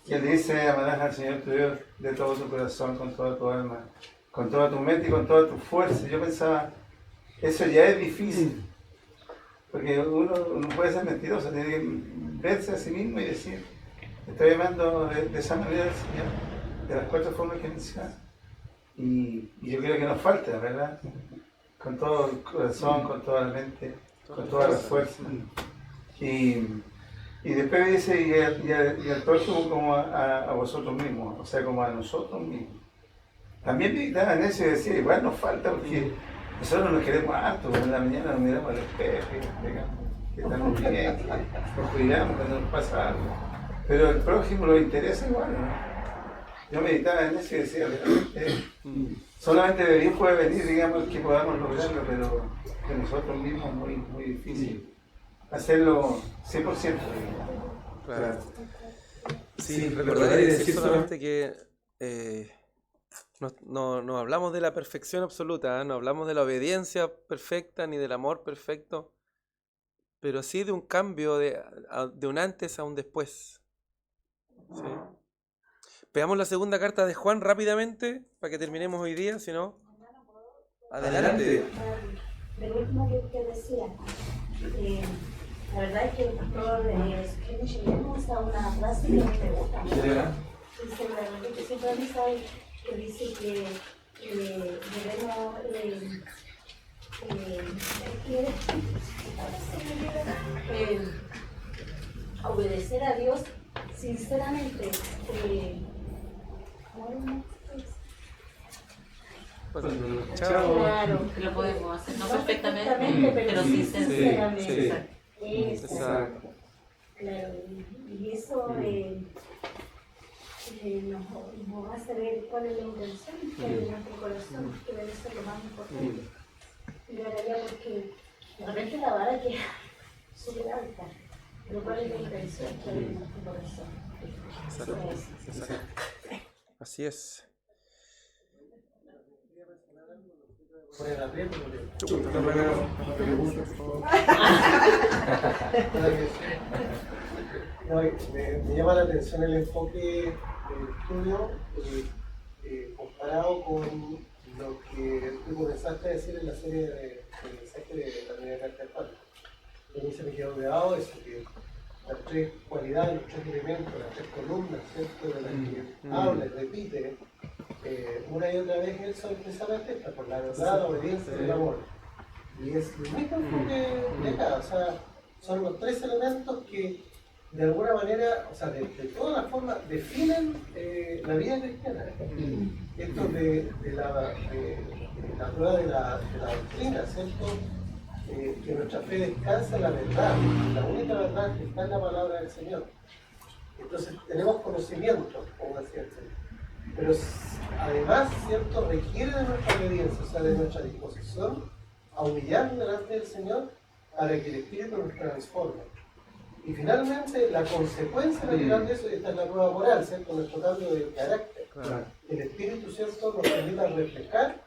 Y él dice, amarás al Señor tu Dios de todo tu corazón, con toda tu alma, con toda tu mente y con toda tu fuerza. Yo pensaba, eso ya es difícil, porque uno puede ser mentiroso, tiene que verse a sí mismo y decir, estoy amando de esa manera al Señor, de las cuatro formas que menciona. Y yo creo que nos falta, ¿verdad? Con todo el corazón, con toda la mente, con toda la fuerza. Y después dice, y al próximo como a vosotros mismos, o sea, como a nosotros mismos. También meditaba en eso y decía, igual nos falta porque nosotros nos queremos harto, en la mañana nos miramos al espejo y que estamos bien, que nos cuidamos cuando nos pasa algo. Pero el prójimo lo interesa igual, ¿no? Yo meditaba en eso y decía, solamente de Dios puede venir, digamos, que podamos lograrlo, pero de nosotros mismos es muy, muy difícil hacerlo 100%. Claro. Sí, recordar y decir solamente que no hablamos de la perfección absoluta, no hablamos de la obediencia perfecta ni del amor perfecto, pero sí de un cambio de un antes a un después. ¿Sí? Veamos la segunda carta de Juan rápidamente, para que terminemos hoy día, si no. Adelante. Del último que decía, la verdad es que el pastor Eugenio usa una frase que a mí me gusta mucho. Que siempre dice que dice que debemos obedecer a Dios sinceramente. Chao. Claro, Lo podemos hacer, no perfectamente, pero sí sinceramente. Exacto. Claro, y eso nos va a saber cuál es la intención que hay en nuestro corazón, que debe ser lo más importante. Y la verdad, porque de repente la vara queda súper alta, pero cuál es la intención que hay en nuestro corazón. Exacto. Así es. Me llama la atención el enfoque del estudio comparado con lo que tú comenzaste a decir en la serie de mensaje de la primera carta de Pablo. A mí se me quedó grabado eso, que las tres cualidades, los tres elementos, las tres columnas, ¿cierto?, de las que habla y repite una y otra vez él son precisamente esta, por la verdad, la obediencia y el amor. Y es el mismo enfoque de acá, o sea, son los tres elementos que de alguna manera, o sea, de todas las formas, definen la vida cristiana. Esto de la prueba de la doctrina, ¿cierto? Que nuestra fe descansa en la verdad, la única verdad que está en la palabra del Señor. Entonces tenemos conocimiento, como decía el Señor. Pero además, ¿cierto? Requiere de nuestra obediencia, o sea, de nuestra disposición a humillarnos delante del Señor para que el Espíritu nos transforme. Y finalmente, la consecuencia natural de eso, esta es la prueba moral, ¿cierto? Nuestro cambio de carácter. Claro. El Espíritu, ¿cierto?, nos permite reflejar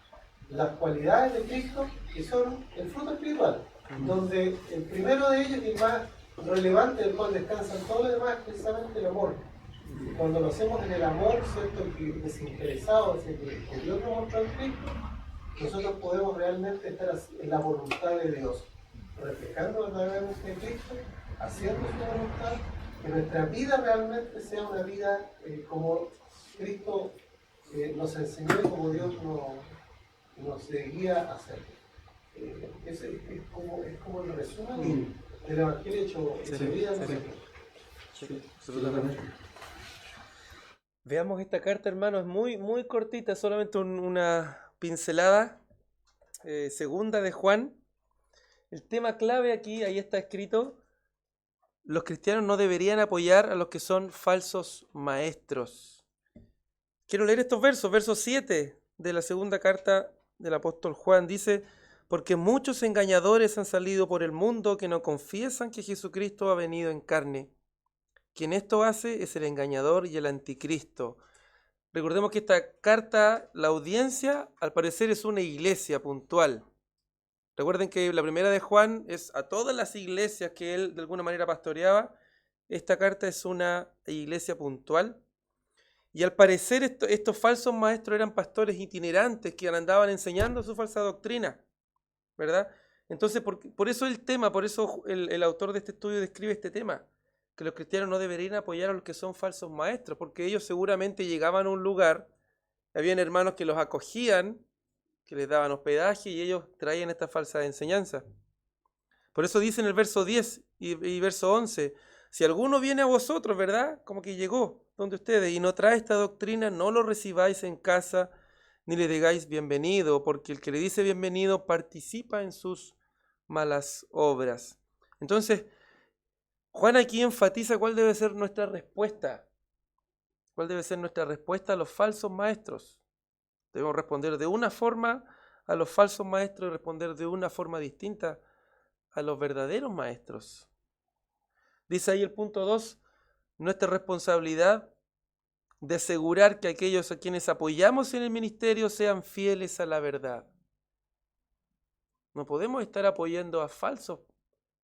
las cualidades de Cristo, que son el fruto espiritual, donde el primero de ellos y el más relevante, del cual descansan todos los demás, es precisamente el amor. Cuando lo hacemos en el amor, ¿cierto?, desinteresado, que Dios nos mostró en Cristo, nosotros podemos realmente estar en la voluntad de Dios, reflejando verdaderamente a Cristo, haciendo su voluntad, que nuestra vida realmente sea una vida como Cristo nos enseñó y como Dios nos guía a hacer. Ese es como el resumen del Evangelio hecho vida en nosotros. Sí, absolutamente. Veamos esta carta, hermano, es muy cortita, solamente una pincelada. Segunda de Juan. El tema clave aquí, ahí está escrito: los cristianos no deberían apoyar a los que son falsos maestros. Quiero leer estos versos. Verso 7 de la segunda carta del apóstol Juan dice: porque muchos engañadores han salido por el mundo que no confiesan que Jesucristo ha venido en carne. Quien esto hace es el engañador y el anticristo. Recordemos que esta carta, la audiencia, al parecer es una iglesia puntual. Recuerden que la primera de Juan es a todas las iglesias que él de alguna manera pastoreaba. Esta carta es una iglesia puntual. Y al parecer estos falsos maestros eran pastores itinerantes que andaban enseñando su falsa doctrina, ¿verdad? Entonces, por eso el tema, por eso el autor de este estudio describe este tema, que los cristianos no deberían apoyar a los que son falsos maestros, porque ellos seguramente llegaban a un lugar, habían hermanos que los acogían, que les daban hospedaje y ellos traían esta falsa enseñanza. Por eso dice en el verso 10 y verso 11, si alguno viene a vosotros, ¿verdad? Como que llegó donde ustedes y no trae esta doctrina, no lo recibáis en casa ni le digáis bienvenido, porque el que le dice bienvenido participa en sus malas obras. Entonces, Juan aquí enfatiza cuál debe ser nuestra respuesta. ¿Cuál debe ser nuestra respuesta a los falsos maestros? Debemos responder de una forma a los falsos maestros y responder de una forma distinta a los verdaderos maestros. Dice ahí el punto 2, nuestra responsabilidad de asegurar que aquellos a quienes apoyamos en el ministerio sean fieles a la verdad. No podemos estar apoyando a falsos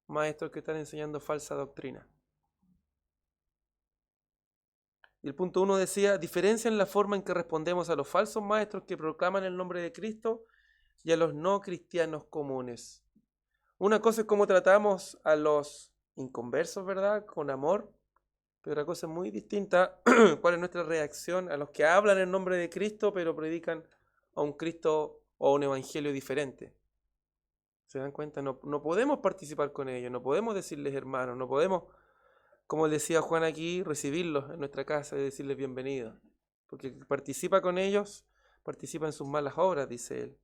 maestros que están enseñando falsa doctrina. Y el punto 1 decía, diferencian la forma en que respondemos a los falsos maestros que proclaman el nombre de Cristo y a los no cristianos comunes. Una cosa es cómo tratamos a los inconversos, ¿verdad? Con amor. Pero otra cosa muy distinta, cuál es nuestra reacción a los que hablan en nombre de Cristo, pero predican a un Cristo o a un evangelio diferente. ¿Se dan cuenta? No podemos participar con ellos, no podemos decirles hermanos, no podemos, como decía Juan aquí, recibirlos en nuestra casa y decirles bienvenidos. Porque el que participa con ellos, participa en sus malas obras, dice él.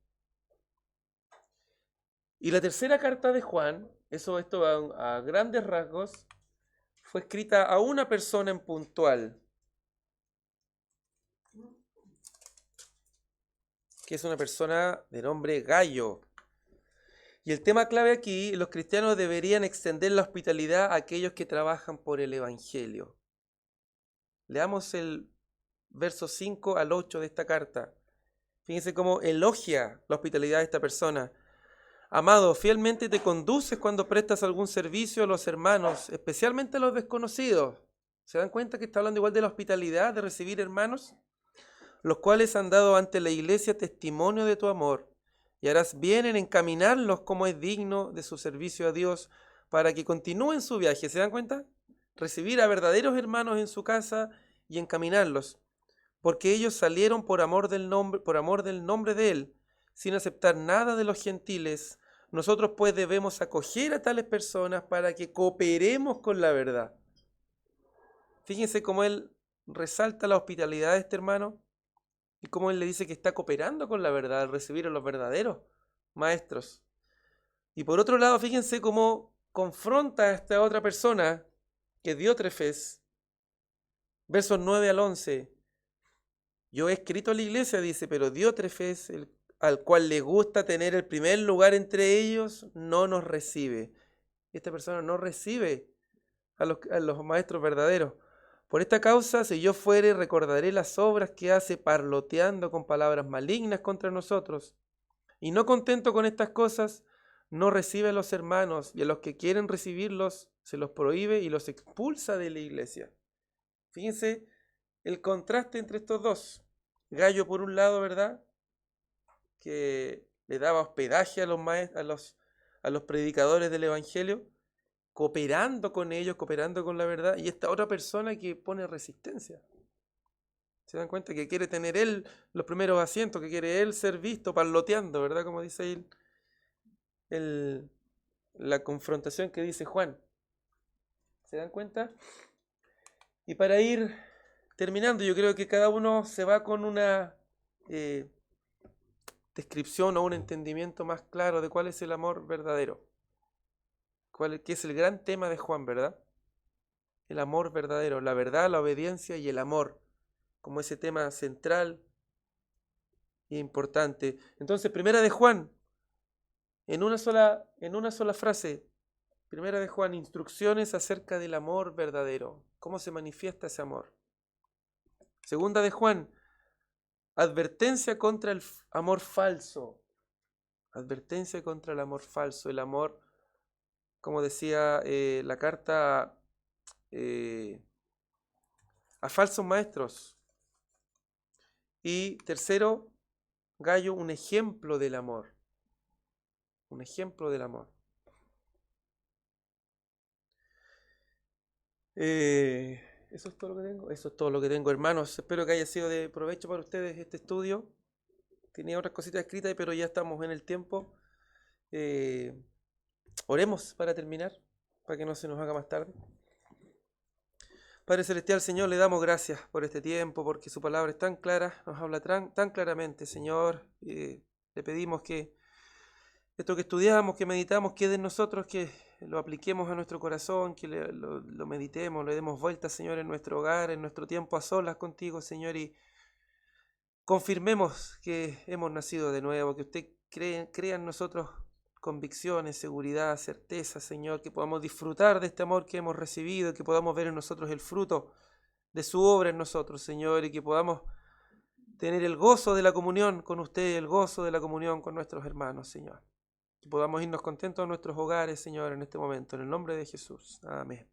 Y la tercera carta de Juan, esto a grandes rasgos, fue escrita a una persona en puntual, que es una persona de nombre Gayo. Y el tema clave aquí, los cristianos deberían extender la hospitalidad a aquellos que trabajan por el Evangelio. Leamos el verso 5 al 8 de esta carta. Fíjense cómo elogia la hospitalidad de esta persona. Amado, fielmente te conduces cuando prestas algún servicio a los hermanos, especialmente a los desconocidos. ¿Se dan cuenta que está hablando igual de la hospitalidad, de recibir hermanos? Los cuales han dado ante la iglesia testimonio de tu amor, y harás bien en encaminarlos como es digno de su servicio a Dios, para que continúen su viaje. ¿Se dan cuenta? Recibir a verdaderos hermanos en su casa y encaminarlos, porque ellos salieron por amor del nombre de Él, sin aceptar nada de los gentiles. Nosotros pues debemos acoger a tales personas para que cooperemos con la verdad. Fíjense cómo él resalta la hospitalidad de este hermano y cómo él le dice que está cooperando con la verdad al recibir a los verdaderos maestros. Y por otro lado, fíjense cómo confronta a esta otra persona, que es Diótrefes, versos 9 al 11. Yo he escrito a la iglesia, dice, pero Diótrefes, al cual le gusta tener el primer lugar entre ellos, no nos recibe. Esta persona no recibe a los maestros verdaderos. Por esta causa, si yo fuere, recordaré las obras que hace parloteando con palabras malignas contra nosotros. Y no contento con estas cosas, no recibe a los hermanos, y a los que quieren recibirlos se los prohíbe y los expulsa de la iglesia. Fíjense el contraste entre estos dos. Gallo, por un lado, ¿verdad?, que le daba hospedaje a los predicadores del evangelio, cooperando con ellos, cooperando con la verdad, y esta otra persona que pone resistencia. ¿Se dan cuenta? Que quiere tener él los primeros asientos, que quiere él ser visto parloteando, ¿verdad? Como dice ahí la confrontación que dice Juan. ¿Se dan cuenta? Y para ir terminando, yo creo que cada uno se va con una descripción o un entendimiento más claro de cuál es el amor verdadero. Que es el gran tema de Juan, ¿verdad? El amor verdadero, la verdad, la obediencia y el amor, como ese tema central e importante. Entonces, primera de Juan, en una sola frase, primera de Juan, instrucciones acerca del amor verdadero, cómo se manifiesta ese amor. Segunda de Juan, advertencia contra el amor falso, advertencia contra el amor falso, el amor, como decía la carta a falsos maestros. Y tercero, Gallo, un ejemplo del amor. Un ejemplo del amor. Eso es todo lo que tengo. Eso es todo lo que tengo, hermanos. Espero que haya sido de provecho para ustedes este estudio. Tenía otras cositas escritas, pero ya estamos en el tiempo. Oremos para terminar, para que no se nos haga más tarde. Padre Celestial, Señor, le damos gracias por este tiempo, porque su palabra es tan clara, nos habla tan claramente, Señor. Le pedimos que esto que estudiamos, que meditamos, quede en nosotros, que lo apliquemos a nuestro corazón, que lo meditemos, le demos vuelta, Señor, en nuestro hogar, en nuestro tiempo a solas contigo, Señor, y confirmemos que hemos nacido de nuevo, que usted crea en nosotros convicciones, seguridad, certeza, Señor, que podamos disfrutar de este amor que hemos recibido, que podamos ver en nosotros el fruto de su obra en nosotros, Señor, y que podamos tener el gozo de la comunión con usted, el gozo de la comunión con nuestros hermanos, Señor. Que podamos irnos contentos a nuestros hogares, Señor, en este momento, en el nombre de Jesús. Amén.